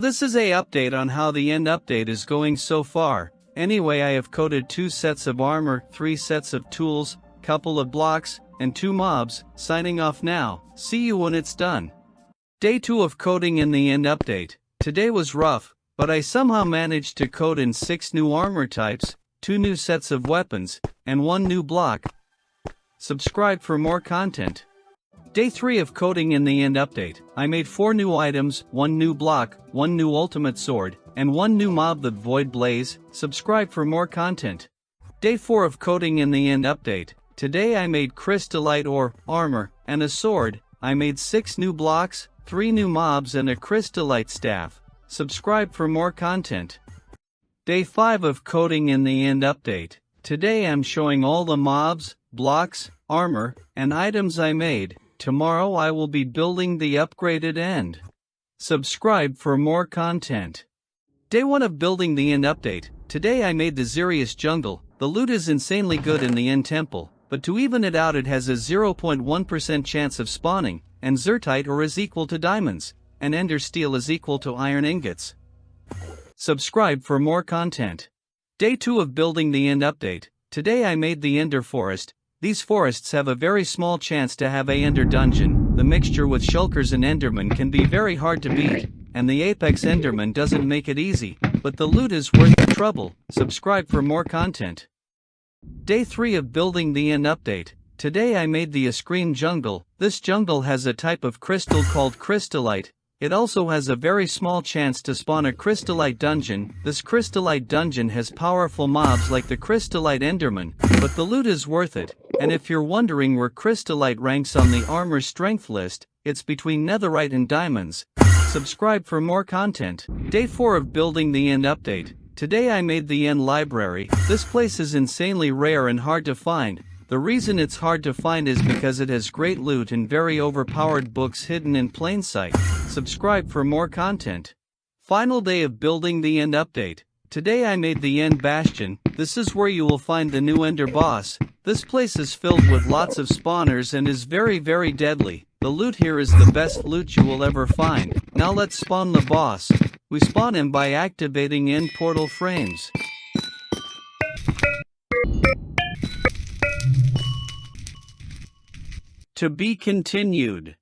This is a update on how the end update is going so far. Anyway, I have coded 2 sets of armor, 3 sets of tools, couple of blocks, and 2 mobs. Signing off now. See you when it's done. Day 2 of coding in the end update. Today was rough, but I somehow managed to code in 6 new armor types, 2 new sets of weapons, and 1 new block. Subscribe for more content. Day 3 of coding in the end update. I made 4 new items, 1 new block, 1 new ultimate sword, and 1 new mob, the Void Blaze. Subscribe for more content. Day 4 of coding in the end update. Today I made crystallite ore, armor, and a sword. I made 6 new blocks, 3 new mobs, and a crystallite staff. Subscribe for more content. Day 5 of coding in the end update. Today I'm showing all the mobs, blocks, armor, and items I made. Tomorrow I will be building the upgraded end. Subscribe for more content. Day 1 of building the end update. Today I made the Xerius jungle. The loot is insanely good in the end temple, but to even it out it has a 0.1% chance of spawning, and Zertite ore is equal to diamonds, and ender steel is equal to iron ingots. Subscribe for more content. Day 2 of building the end update. Today I made the ender forest. These forests have a very small chance to have a ender dungeon. The mixture with shulkers and endermen can be very hard to beat, and the apex enderman doesn't make it easy, but the loot is worth the trouble. Subscribe for more content. Day 3 of building the end update. Today I made the Iskrim jungle. This jungle has a type of crystal called crystallite. It also has a very small chance to spawn a crystallite dungeon. This crystallite dungeon has powerful mobs like the crystallite enderman, but the loot is worth it. And if you're wondering where crystallite ranks on the armor strength list, it's between netherite and diamonds. Subscribe for more content. Day 4 of building the end update. Today I made the end library. This place is insanely rare and hard to find. The reason it's hard to find is because it has great loot and very overpowered books hidden in plain sight. Subscribe for more content. Final day of building the end update. Today I made the end bastion. This is where you will find the new ender boss. This place is filled with lots of spawners and is very deadly. The loot here is the best loot you will ever find. Now let's spawn the boss. We spawn him by activating end portal frames. To be continued.